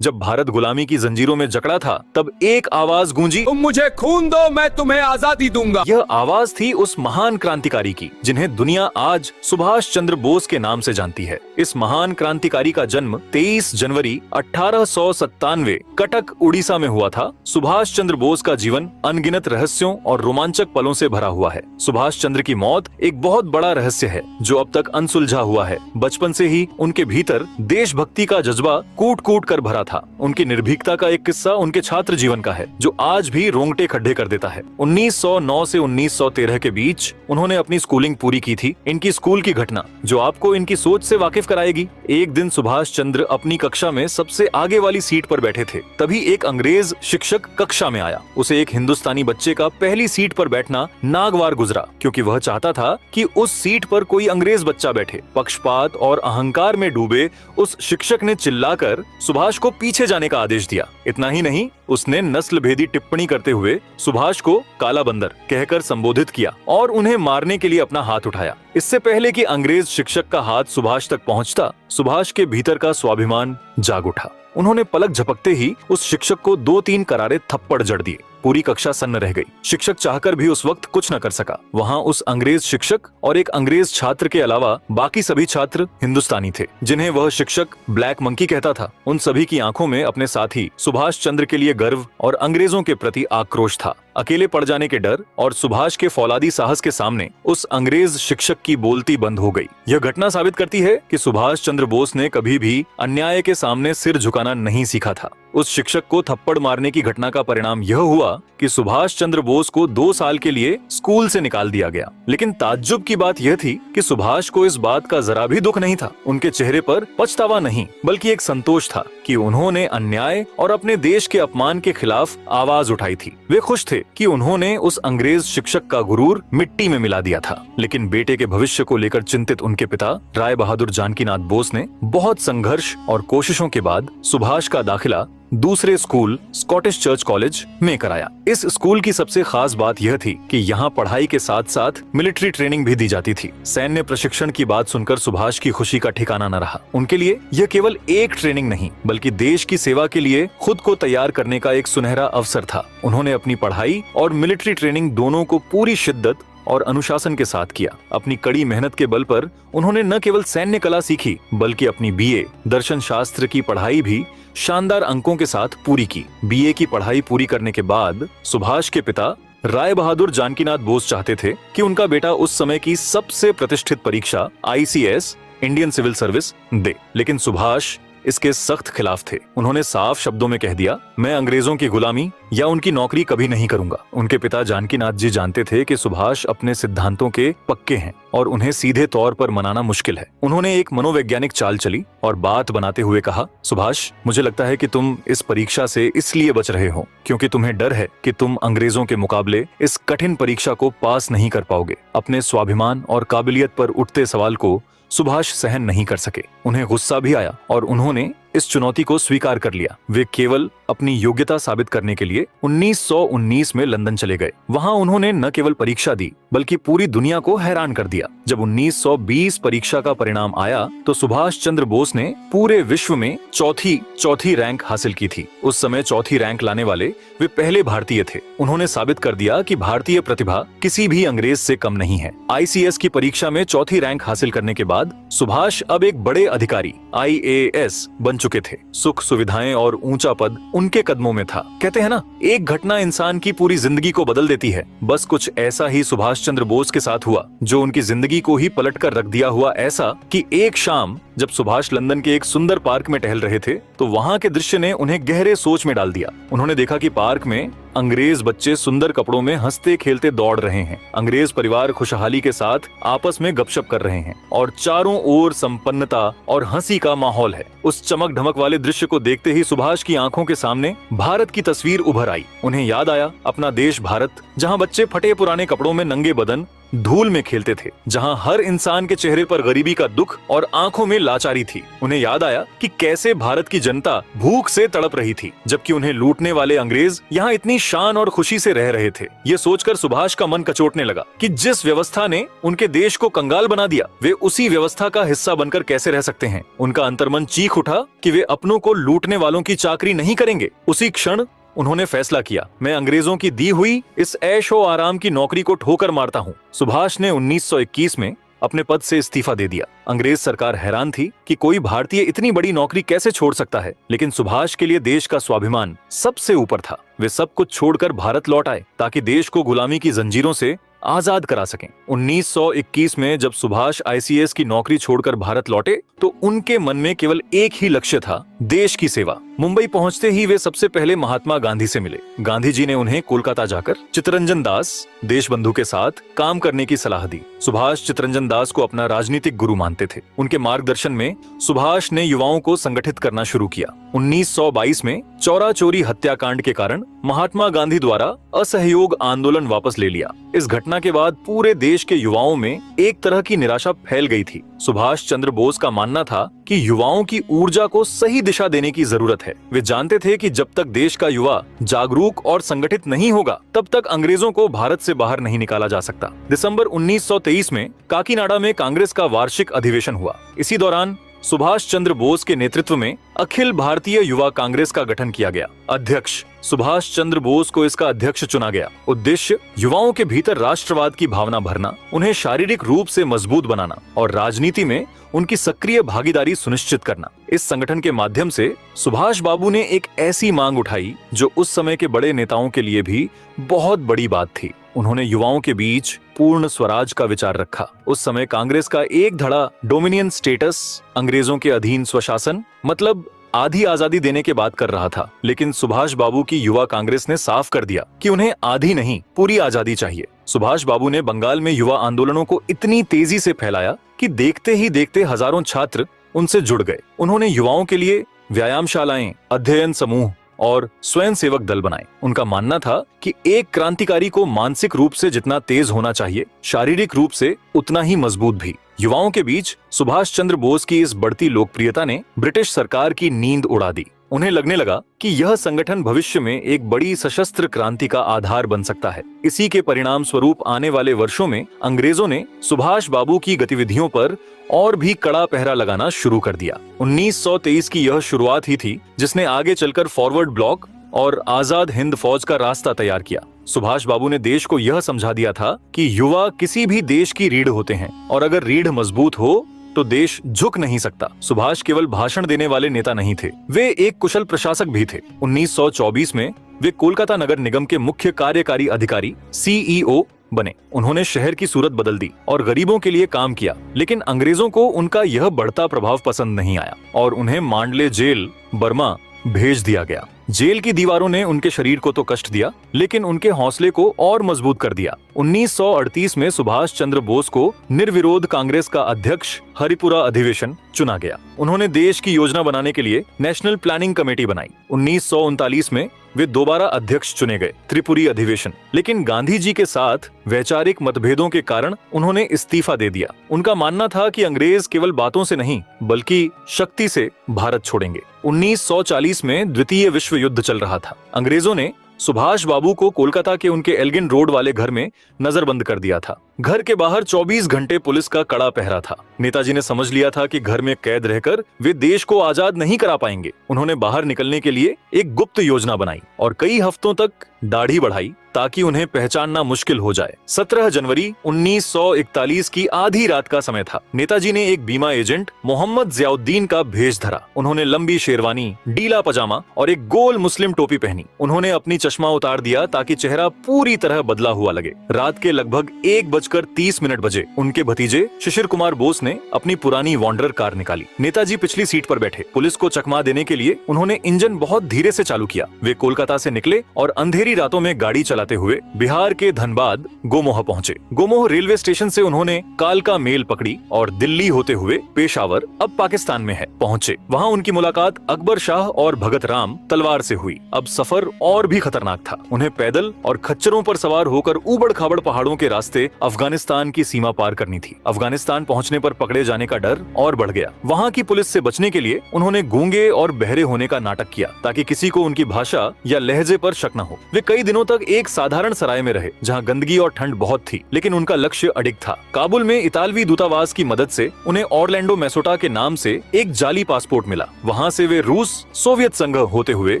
जब भारत गुलामी की जंजीरों में जकड़ा था, तब एक आवाज गूंजी, तुम मुझे खून दो, मैं तुम्हें आजादी दूंगा। यह आवाज थी उस महान क्रांतिकारी की जिन्हें दुनिया आज सुभाष चंद्र बोस के नाम से जानती है। इस महान क्रांतिकारी का जन्म 23 जनवरी 1897 कटक उड़ीसा में हुआ था। सुभाष चंद्र बोस का जीवन अनगिनत रहस्यों और रोमांचक पलों से भरा हुआ है। सुभाष चंद्र की मौत एक बहुत बड़ा रहस्य है जो अब तक अनसुलझा हुआ है। बचपन से ही उनके भीतर देशभक्ति का जज्बा कूट कूट कर भरा था। उनकी निर्भीकता का एक किस्सा उनके छात्र जीवन का है जो आज भी रोंगटे खड्डे कर देता है। 1909 से 1913 के बीच उन्होंने अपनी स्कूलिंग पूरी की थी। इनकी स्कूल की घटना जो आपको इनकी सोच से वाकिफ कराएगी। एक दिन सुभाष चंद्र अपनी कक्षा में सबसे आगे वाली सीट पर बैठे थे, तभी एक अंग्रेज शिक्षक कक्षा में आया। उसे एक हिंदुस्तानी बच्चे का पहली सीट पर बैठना नागवार गुजरा, क्योंकि वह चाहता था कि उस सीट पर कोई अंग्रेज बच्चा बैठे। पक्षपात और अहंकार में डूबे उस शिक्षक ने चिल्लाकर सुभाष को पीछे जाने का आदेश दिया। इतना ही नहीं, उसने नस्ल भेदी टिप्पणी करते हुए सुभाष को काला बंदर कहकर संबोधित किया और उन्हें मारने के लिए अपना हाथ उठाया। इससे पहले कि अंग्रेज शिक्षक का हाथ सुभाष तक पहुंचता, सुभाष के भीतर का स्वाभिमान जाग उठा। उन्होंने पलक झपकते ही उस शिक्षक को 2-3 करारे थप्पड़ जड़ दिए। पूरी कक्षा सन्न रह गई। शिक्षक चाहकर भी उस वक्त कुछ न कर सका। वहाँ उस अंग्रेज शिक्षक और एक अंग्रेज छात्र के अलावा बाकी सभी छात्र हिंदुस्तानी थे, जिन्हें वह शिक्षक ब्लैक मंकी कहता था। उन सभी की आंखों में अपने साथी सुभाष चंद्र के लिए गर्व और अंग्रेजों के प्रति आक्रोश था। अकेले पड़ जाने के डर और सुभाष के फौलादी साहस के सामने उस अंग्रेज शिक्षक की बोलती बंद हो गई। यह घटना साबित करती है कि सुभाष चंद्र बोस ने कभी भी अन्याय के सामने सिर झुकाना नहीं सीखा था। उस शिक्षक को थप्पड़ मारने की घटना का परिणाम यह हुआ कि सुभाष चंद्र बोस को 2 साल के लिए स्कूल से निकाल दिया गया। लेकिन ताज्जुब की बात यह थी कि सुभाष को इस बात का जरा भी दुख नहीं था। उनके चेहरे पर पछतावा नहीं, बल्कि एक संतोष था कि उन्होंने अन्याय और अपने देश के अपमान के खिलाफ आवाज उठाई थी। वे खुश थे कि उन्होंने उस अंग्रेज शिक्षक का गुरूर मिट्टी में मिला दिया था। लेकिन बेटे के भविष्य को लेकर चिंतित उनके पिता राय बहादुर जानकीनाथ बोस ने बहुत संघर्ष और कोशिशों के बाद सुभाष का दाखिला दूसरे स्कूल स्कॉटिश चर्च कॉलेज में कराया। इस स्कूल की सबसे खास बात यह थी कि यहाँ पढ़ाई के साथ साथ मिलिट्री ट्रेनिंग भी दी जाती थी। सैन्य प्रशिक्षण की बात सुनकर सुभाष की खुशी का ठिकाना न रहा। उनके लिए यह केवल एक ट्रेनिंग नहीं, बल्कि देश की सेवा के लिए खुद को तैयार करने का एक सुनहरा अवसर था। उन्होंने अपनी पढ़ाई और मिलिट्री ट्रेनिंग दोनों को पूरी शिद्दत और अनुशासन के साथ किया। अपनी कड़ी मेहनत के बल पर उन्होंने न केवल सैन्य कला सीखी, बल्कि अपनी बीए दर्शन शास्त्र की पढ़ाई भी शानदार अंकों के साथ पूरी की। बीए की पढ़ाई पूरी करने के बाद सुभाष के पिता राय बहादुर जानकीनाथ बोस चाहते थे कि उनका बेटा उस समय की सबसे प्रतिष्ठित परीक्षा ICS इंडियन सिविल सर्विस दे, लेकिन सुभाष इसके सख्त खिलाफ थे। उन्होंने साफ शब्दों में कह दिया, मैं अंग्रेजों की गुलामी या उनकी नौकरी कभी नहीं करूंगा। उनके पिता जानकीनाथ जी जानते थे कि सुभाष अपने सिद्धांतों के पक्के हैं और उन्हें सीधे तौर पर मनाना मुश्किल है। उन्होंने एक मनोवैज्ञानिक चाल चली और बात बनाते हुए कहा, सुभाष, मुझे लगता है कि तुम इस परीक्षा से इसलिए बच रहे हो क्योंकि तुम्हें डर है कि तुम अंग्रेजों के मुकाबले इस कठिन परीक्षा को पास नहीं कर पाओगे। अपने स्वाभिमान और काबिलियत पर उठते सवाल को सुभाष सहन नहीं कर सके। उन्हें गुस्सा भी आया और उन्होंने इस चुनौती को स्वीकार कर लिया। वे केवल अपनी योग्यता साबित करने के लिए 1919 में लंदन चले गए। वहां उन्होंने न केवल परीक्षा दी, बल्कि पूरी दुनिया को हैरान कर दिया। जब 1920 परीक्षा का परिणाम आया तो सुभाष चंद्र बोस ने पूरे विश्व में चौथी रैंक हासिल की थी। उस समय चौथी रैंक लाने वाले वे पहले भारतीय थे। उन्होंने साबित कर दिया कि भारतीय प्रतिभा किसी भी अंग्रेज से कम नहीं है। ICS की परीक्षा में चौथी रैंक हासिल करने के बाद सुभाष अब एक बड़े अधिकारी IAS बन चुके थे। सुख सुविधाएं और ऊंचा पद उनके कदमों में था। कहते हैं ना, एक घटना इंसान की पूरी जिंदगी को बदल देती है। बस कुछ ऐसा ही सुभाष चंद्र बोस के साथ हुआ, जो उनकी जिंदगी को ही पलट कर रख दिया। हुआ ऐसा कि एक शाम जब सुभाष लंदन के एक सुंदर पार्क में टहल रहे थे तो वहां के दृश्य ने उन्हें गहरे सोच में डाल दिया। उन्होंने देखा कि पार्क में अंग्रेज बच्चे सुंदर कपड़ों में हंसते खेलते दौड़ रहे हैं। अंग्रेज परिवार खुशहाली के साथ आपस में गपशप कर रहे हैं और चारों ओर संपन्नता और हंसी का माहौल है। उस चमक धमक वाले दृश्य को देखते ही सुभाष की आंखों के सामने भारत की तस्वीर उभर आई। उन्हें याद आया अपना देश भारत, जहां बच्चे फटे पुराने कपड़ों में नंगे बदन धूल में खेलते थे, जहां हर इंसान के चेहरे पर गरीबी का दुख और आंखों में लाचारी थी। उन्हें याद आया कि कैसे भारत की जनता भूख से तड़प रही थी, जबकि उन्हें लूटने वाले अंग्रेज यहाँ इतनी शान और खुशी से रह रहे थे। ये सोचकर सुभाष का मन कचोटने लगा कि जिस व्यवस्था ने उनके देश को कंगाल बना दिया, वे उसी व्यवस्था का हिस्सा बनकर कैसे रह सकते हैं। उनका अंतर्मन चीख उठा कि वे अपनों को लूटने वालों की चाकरी नहीं करेंगे। उसी क्षण उन्होंने फैसला किया, मैं अंग्रेजों की दी हुई इस ऐशो आराम की नौकरी को ठोकर मारता हूँ। सुभाष ने 1921 में अपने पद से इस्तीफा दे दिया। अंग्रेज सरकार हैरान थी कि कोई भारतीय इतनी बड़ी नौकरी कैसे छोड़ सकता है, लेकिन सुभाष के लिए देश का स्वाभिमान सबसे ऊपर था। वे सब कुछ छोड़कर भारत लौट आए ताकि देश को गुलामी की जंजीरों से आजाद करा सकें। 1921 में जब सुभाष आईसीएस की नौकरी छोड़कर भारत लौटे तो उनके मन में केवल एक ही लक्ष्य था, देश की सेवा। मुंबई पहुंचते ही वे सबसे पहले महात्मा गांधी से मिले। गांधी जी ने उन्हें कोलकाता जाकर चित्तरंजन दास देशबंधु के साथ काम करने की सलाह दी। सुभाष चित्तरंजन दास को अपना राजनीतिक गुरु मानते थे। उनके मार्गदर्शन में सुभाष ने युवाओं को संगठित करना शुरू किया। 1922 में चौरा चोरी हत्याकांड के कारण महात्मा गांधी द्वारा असहयोग आंदोलन वापस ले लिया। इस घटना के बाद पूरे देश के युवाओं में एक तरह की निराशा फैल गई थी। सुभाष चंद्र बोस का मानना था कि युवाओं की ऊर्जा को सही दिशा देने की जरूरत है। वे जानते थे कि जब तक देश का युवा जागरूक और संगठित नहीं होगा, तब तक अंग्रेजों को भारत से बाहर नहीं निकाला जा सकता। दिसंबर 1923 में काकीनाडा में कांग्रेस का वार्षिक अधिवेशन हुआ। इसी दौरान सुभाष चंद्र बोस के नेतृत्व में अखिल भारतीय युवा कांग्रेस का गठन किया गया। अध्यक्ष सुभाष चंद्र बोस को इसका अध्यक्ष चुना गया। उद्देश्य युवाओं के भीतर राष्ट्रवाद की भावना भरना, उन्हें शारीरिक रूप से मजबूत बनाना और राजनीति में उनकी सक्रिय भागीदारी सुनिश्चित करना। इस संगठन के माध्यम से सुभाष बाबू ने एक ऐसी मांग उठाई जो उस समय के बड़े नेताओं के लिए भी बहुत बड़ी बात थी। उन्होंने युवाओं के बीच पूर्ण स्वराज का विचार रखा। उस समय कांग्रेस का एक धड़ा डोमिनियन स्टेटस, अंग्रेजों के अधीन स्वशासन, मतलब आधी आजादी देने की बात कर रहा था। लेकिन सुभाष बाबू की युवा कांग्रेस ने साफ कर दिया कि उन्हें आधी नहीं, पूरी आजादी चाहिए। सुभाष बाबू ने बंगाल में युवा आंदोलनों को इतनी तेजी से फैलाया कि देखते ही देखते हजारों छात्र उनसे जुड़ गए। उन्होंने युवाओं के लिए व्यायामशालाएं, अध्ययन समूह और स्वयं सेवक दल बनाए। उनका मानना था कि एक क्रांतिकारी को मानसिक रूप से जितना तेज होना चाहिए, शारीरिक रूप से उतना ही मजबूत भी। युवाओं के बीच सुभाष चंद्र बोस की इस बढ़ती लोकप्रियता ने ब्रिटिश सरकार की नींद उड़ा दी। उन्हें लगने लगा कि यह संगठन भविष्य में एक बड़ी सशस्त्र क्रांति का आधार बन सकता है। इसी के परिणाम स्वरूप आने वाले वर्षों में अंग्रेजों ने सुभाष बाबू की गतिविधियों पर और भी कड़ा पहरा लगाना शुरू कर दिया। 1923 की यह शुरुआत ही थी जिसने आगे चलकर फॉरवर्ड ब्लॉक और आजाद हिंद फौज का रास्ता तैयार किया। सुभाष बाबू ने देश को यह समझा दिया था कि युवा किसी भी देश की रीढ़ होते हैं और अगर रीढ़ मजबूत हो तो देश झुक नहीं सकता। सुभाष केवल भाषण देने वाले नेता नहीं थे, वे एक कुशल प्रशासक भी थे। 1924 में वे कोलकाता नगर निगम के मुख्य कार्यकारी अधिकारी CEO बने। उन्होंने शहर की सूरत बदल दी और गरीबों के लिए काम किया। लेकिन अंग्रेजों को उनका यह बढ़ता प्रभाव पसंद नहीं आया और उन्हें मांडले जेल, बर्मा भेज दिया गया। जेल की दीवारों ने उनके शरीर को तो कष्ट दिया, लेकिन उनके हौसले को और मजबूत कर दिया। 1938 में सुभाष चंद्र बोस को निर्विरोध कांग्रेस का अध्यक्ष हरिपुरा अधिवेशन चुना गया। उन्होंने देश की योजना बनाने के लिए नेशनल प्लानिंग कमेटी बनाई। 1939 में वे दोबारा अध्यक्ष चुने गए, त्रिपुरी अधिवेशन। लेकिन गांधी जी के साथ वैचारिक मतभेदों के कारण उन्होंने इस्तीफा दे दिया। उनका मानना था कि अंग्रेज केवल बातों से नहीं बल्कि शक्ति से भारत छोड़ेंगे। 1940 में द्वितीय विश्व युद्ध चल रहा था। अंग्रेजों ने सुभाष बाबू को कोलकाता के उनके एल्गिन रोड वाले घर में नजरबंद कर दिया था। घर के बाहर 24 घंटे पुलिस का कड़ा पहरा था। नेताजी ने समझ लिया था कि घर में कैद रहकर वे देश को आजाद नहीं करा पाएंगे। उन्होंने बाहर निकलने के लिए एक गुप्त योजना बनाई और कई हफ्तों तक दाढ़ी बढ़ाई ताकि उन्हें पहचानना मुश्किल हो जाए। 17 जनवरी 1941 की आधी रात का समय था। नेताजी ने एक बीमा एजेंट मोहम्मद जियाउद्दीन का भेष धरा। उन्होंने लंबी शेरवानी, ढीला पजामा और एक गोल मुस्लिम टोपी पहनी। उन्होंने अपनी चश्मा उतार दिया ताकि चेहरा पूरी तरह बदला हुआ लगे। रात के लगभग 1:30 बजे उनके भतीजे शिशिर कुमार बोस ने अपनी पुरानी वॉन्डरर कार निकाली। नेताजी पिछली सीट पर बैठे। पुलिस को चकमा देने के लिए उन्होंने इंजन बहुत धीरे से चालू किया। वे कोलकाता से निकले और अंधेरी रातों में गाड़ी चलाते हुए बिहार के धनबाद गोमोह पहुंचे। गोमोह रेलवे स्टेशन से उन्होंने कालका मेल पकड़ी और दिल्ली होते हुए पेशावर, अब पाकिस्तान में है, पहुंचे। वहां उनकी मुलाकात अकबर शाह और भगत राम तलवार से हुई। अब सफर और भी खतरनाक था। उन्हें पैदल और खच्चरों पर सवार होकर ऊबड़ खाबड़ पहाड़ों के रास्ते अफगानिस्तान की सीमा पार करनी थी। अफगानिस्तान पहुंचने पर पकड़े जाने का डर और बढ़ गया। वहां की पुलिस से बचने के लिए उन्होंने गूंगे और बहरे होने का नाटक किया ताकि किसी को उनकी भाषा या लहजे पर शक न हो। वे कई दिनों तक एक साधारण सराय में रहे जहां गंदगी और ठंड बहुत थी, लेकिन उनका लक्ष्य अडिग था। काबुल में इतालवी दूतावास की मदद से उन्हें ऑरलैंडो मेसोटा के नाम से एक जाली पासपोर्ट मिला। वहां से वे रूस सोवियत संघ होते हुए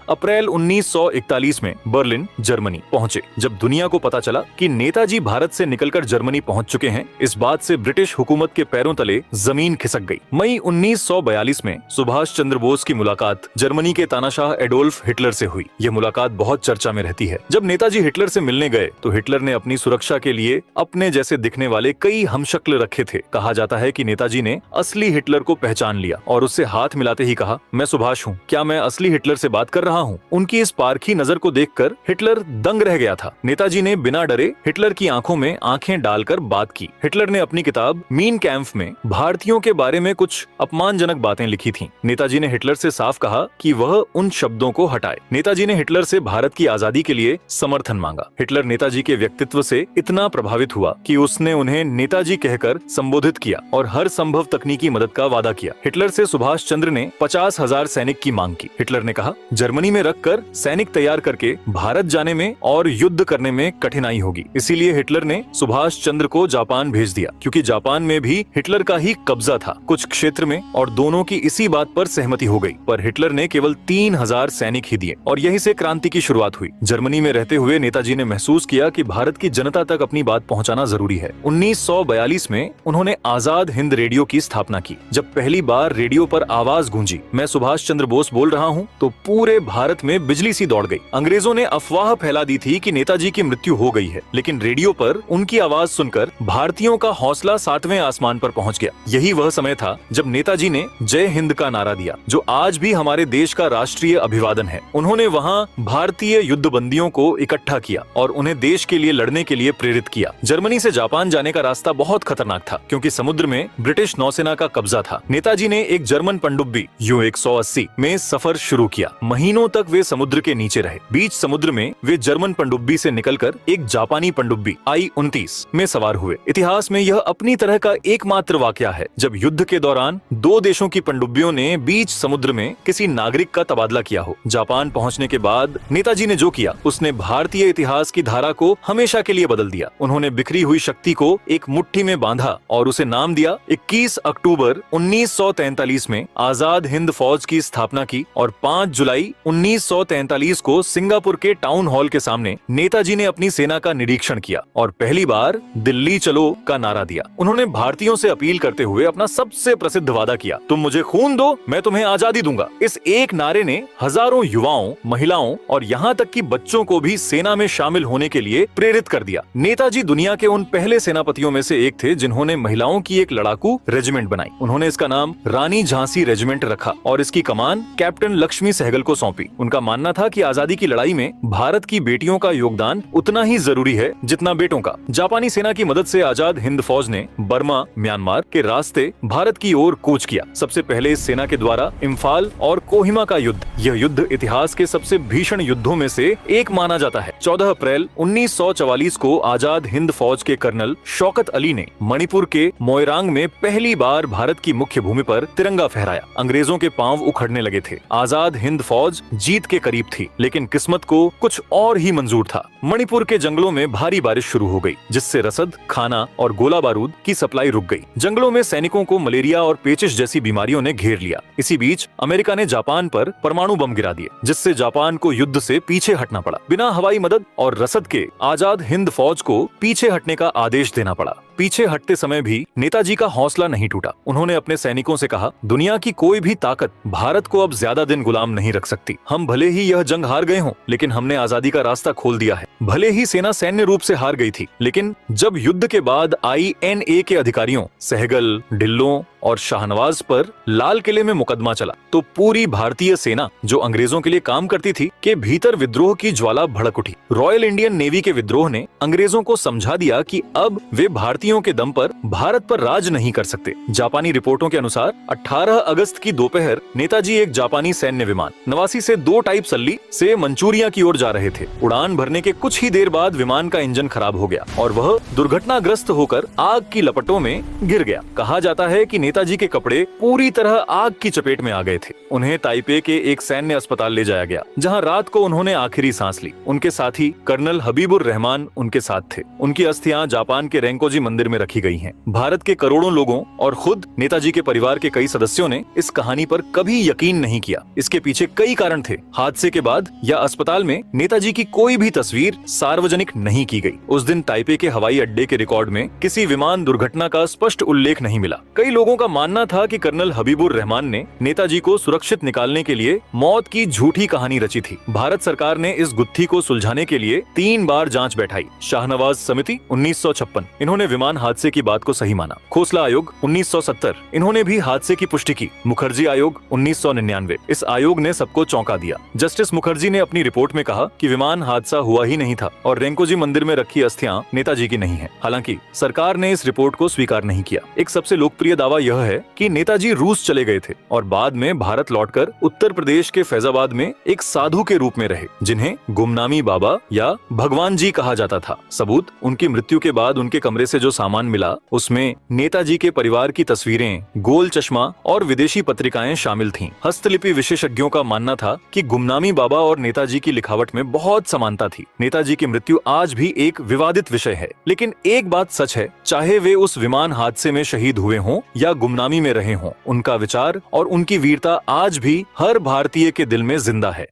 अप्रैल 1941 में बर्लिन जर्मनी पहुंचे। जब दुनिया को पता चला कि नेताजी भारत से निकलकर जर्मनी पहुंच चुके हैं, इस बात से ब्रिटिश हुकूमत के पैरों तले जमीन खिसक गई। मई 1942 में सुभाष चंद्र बोस की मुलाकात जर्मनी के तानाशाह एडोल्फ हिटलर से हुई। यह मुलाकात बहुत चर्चा में रहती है। जब नेताजी हिटलर से मिलने गए तो हिटलर ने अपनी सुरक्षा के लिए अपने जैसे दिखने वाले कई हमशक्ल रखे थे। कहा जाता है कि नेताजी ने असली हिटलर को पहचान लिया और उससे हाथ मिलाते ही कहा, मैं सुभाष हूँ, क्या मैं असली हिटलर से बात कर रहा हूँ? उनकी इस पारखी नजर को देखकर हिटलर दंग रह गया था। नेताजी ने बिना डरे हिटलर की आंखों में आंखें डालकर बात की। हिटलर ने अपनी किताब मीन कैम्प में भारतीयों के बारे में कुछ अपमानजनक बातें लिखी थीं। नेताजी ने हिटलर से साफ कहा कि वह उन शब्दों को हटाए। नेताजी ने हिटलर से भारत की आजादी के लिए समर्थन मांगा। हिटलर नेताजी के व्यक्तित्व से इतना प्रभावित हुआ कि उसने उन्हें नेताजी कहकर संबोधित किया और हर संभव तकनीकी मदद का वादा किया। हिटलर से सुभाष चंद्र ने 50,000 सैनिक की मांग की। हिटलर ने कहा, जर्मनी में रखकर सैनिक तैयार करके भारत जाने में और युद्ध करने में कठिनाई होगी। इसीलिए हिटलर ने सुभाष चंद्र को जापान भेज दिया, क्योंकि जापान में भी हिटलर का ही कब्जा था कुछ क्षेत्र में, और दोनों की इसी बात पर सहमति हो गई। पर हिटलर ने केवल 3,000 सैनिक ही दिए और यहीं से क्रांति की शुरुआत हुई। जर्मनी में रहते हुए नेताजी ने महसूस किया कि भारत की जनता तक अपनी बात पहुंचाना जरूरी है। 1942 में उन्होंने आजाद हिंद रेडियो की स्थापना की। जब पहली बार रेडियो पर आवाज गूंजी, मैं सुभाष चंद्र बोस बोल रहा हूँ, तो पूरे भारत में बिजली सी दौड़ गई। अंग्रेजों ने अफवाह फैला दी थी कि नेताजी की मृत्यु हो गई है, लेकिन रेडियो पर उनकी आवाज सुनकर भारतीयों का हौसला 7वें आसमान पर पहुंच गया। यही वह समय था जब नेताजी ने जय हिंद का नारा दिया, जो आज भी हमारे देश का राष्ट्रीय अभिवादन है। उन्होंने वहां भारतीय युद्धबंदियों को इकट्ठा किया और उन्हें देश के लिए लड़ने के लिए प्रेरित किया। जर्मनी से जापान जाने का रास्ता बहुत खतरनाक था, क्योंकि समुद्र में ब्रिटिश नौसेना का कब्जा था। नेताजी ने एक जर्मन पनडुब्बी U-180 में सफर शुरू किया। महीनों तक वे समुद्र के नीचे रहे। बीच समुद्र में वे जर्मन पनडुब्बी से निकलकर एक जापानी पनडुब्बी I-29 में सवार हुए। इतिहास में यह अपनी तरह का एकमात्र वाकया है जब युद्ध के दौरान दो देशों की पनडुब्बियों ने बीच समुद्र में किसी नागरिक का तबादला किया हो। जापान पहुंचने के बाद नेताजी ने जो किया, उसने भारतीय इतिहास की धारा को हमेशा के लिए बदल दिया। उन्होंने बिखरी हुई शक्ति को एक मुट्ठी में बांधा और उसे नाम दिया। 21 अक्टूबर 1943 में आजाद हिंद फौज की स्थापना की और 5 जुलाई 1943 को सिंगापुर के टाउन हॉल के सामने नेताजी ने अपनी सेना का निरीक्षण किया और पहली बार दिल्ली चलो का नारा दिया। उन्होंने भारतीयों से अपील करते हुए अपना सबसे प्रसिद्ध वादा किया, तुम मुझे खून दो, मैं तुम्हें आजादी दूंगा। इस एक नारे ने हजारों युवाओं, महिलाओं और यहाँ तक कि बच्चों को भी सेना में शामिल होने के लिए प्रेरित कर दिया। नेताजी दुनिया के उन पहले सेनापतियों में से एक थे जिन्होंने महिलाओं की एक लड़ाकू रेजिमेंट बनाई। उन्होंने इसका नाम रानी झांसी रेजिमेंट रखा और इसकी कमान कैप्टन लक्ष्मी सहगल को सौंपी। उनका मानना था कि आजादी की लड़ाई में भारत की बेटियों का योगदान उतना ही जरूरी है जितना बेटों का। जापानी सेना की मदद से आजाद हिंद फौज ने बर्मा, म्यांमार के रास्ते भारत की ओर कूच किया। सबसे पहले इस सेना के द्वारा इम्फाल और कोहिमा का युद्ध, यह युद्ध इतिहास के सबसे भीषण युद्धों में से एक माना जाता है। 14 अप्रैल 1944 को आजाद हिंद फौज के कर्नल शौकत अली ने मणिपुर के मोइरांग में पहली बार भारत की मुख्य भूमि पर तिरंगा फहराया। अंग्रेजों के पांव उखड़ने लगे थे। आजाद हिंद फौज जीत के करीब थी, लेकिन किस्मत को कुछ और ही मंजूर था। मणिपुर के जंगलों में भारी बारिश शुरू हो गई, जिससे रसद, खाना और गोला बारूद की सप्लाई रुक गई। जंगलों में सैनिकों को मलेरिया और पेचिश जैसी बीमारियों ने घेर लिया। इसी बीच अमेरिका ने जापान पर परमाणु बम गिरा दिए, जिससे जापान को युद्ध से पीछे हटना पड़ा। बिना हवाई मदद और रसद के आजाद हिंद फौज को पीछे हटने का आदेश देना पड़ा। पीछे हटते समय भी नेताजी का हौसला नहीं टूटा। उन्होंने अपने सैनिकों से कहा, दुनिया की कोई भी ताकत भारत को अब ज्यादा दिन गुलाम नहीं रख सकती। हम भले ही यह जंग हार गए हों, लेकिन हमने आजादी का रास्ता खोल दिया है। भले ही सेना सैन्य रूप से हार गई थी, लेकिन जब युद्ध के बाद INA के अधिकारियों सहगल, ढिल्लों और शाहनवाज पर लाल किले में मुकदमा चला, तो पूरी भारतीय सेना जो अंग्रेजों के लिए काम करती थी के भीतर विद्रोह की ज्वाला भड़क उठी। रॉयल इंडियन नेवी के विद्रोह ने अंग्रेजों को समझा दिया कि अब वे भारतीय भारतीयों के दम पर भारत पर राज नहीं कर सकते। जापानी रिपोर्टों के अनुसार 18 अगस्त की दोपहर नेताजी एक जापानी सैन्य विमान नवासी से 2 टाइप सल्ली से मंचूरिया की ओर जा रहे थे। उड़ान भरने के कुछ ही देर बाद विमान का इंजन खराब हो गया और वह दुर्घटनाग्रस्त होकर आग की लपटों में गिर गया। कहा जाता है कि नेताजी के कपड़े पूरी तरह आग की चपेट में आ गए थे। उन्हें ताइपे के एक सैन्य अस्पताल ले जाया गया, जहां रात को उन्होंने आखिरी सांस ली। उनके साथी कर्नल हबीबुर रहमान उनके साथ थे। उनकी अस्थियां जापान के रेंकोजी मंदिर में रखी गई हैं। भारत के करोड़ों लोगों और खुद नेताजी के परिवार के कई सदस्यों ने इस कहानी पर कभी यकीन नहीं किया। इसके पीछे कई कारण थे। हादसे के बाद या अस्पताल में नेताजी की कोई भी तस्वीर सार्वजनिक नहीं की गई। उस दिन ताइपे के हवाई अड्डे के रिकॉर्ड में किसी विमान दुर्घटना का स्पष्ट उल्लेख नहीं मिला। कई लोगों का मानना था कि कर्नल हबीबुर रहमान ने नेताजी को सुरक्षित निकालने के लिए मौत की झूठी कहानी रची थी। भारत सरकार ने इस गुत्थी को सुलझाने के लिए 3 बार जांच बैठाई। शाहनवाज समिति 1956, इन्होंने विमान हादसे की बात को सही माना। खोसला आयोग 1970, इन्होंने भी हादसे की पुष्टि की। मुखर्जी आयोग 1999, इस आयोग ने सबको चौंका दिया। जस्टिस मुखर्जी ने अपनी रिपोर्ट में कहा कि विमान हादसा हुआ ही नहीं था और रेंकोजी मंदिर में रखी अस्थियां नेताजी की नहीं है। हालांकि सरकार ने इस रिपोर्ट को स्वीकार नहीं किया। एक सबसे लोकप्रिय दावा यह है कि नेताजी रूस चले गए थे और बाद में भारत लौटकर उत्तर प्रदेश के फैजाबाद में एक साधु के रूप में रहे, जिन्हें गुमनामी बाबा या भगवान जी कहा जाता था। सबूत, उनकी मृत्यु के बाद उनके कमरे से जो सामान मिला उसमें नेताजी के परिवार की तस्वीरें, गोल चश्मा और विदेशी पत्रिकाएं शामिल थीं। हस्तलिपि विशेषज्ञों का मानना था कि गुमनामी बाबा और नेताजी की लिखावट में बहुत समानता थी। नेताजी की मृत्यु आज भी एक विवादित विषय है, लेकिन एक बात सच है, चाहे वे उस विमान हादसे में शहीद हुए हों या गुमनामी में रहे हों, उनका विचार और उनकी वीरता आज भी हर भारतीय के दिल में जिंदा है।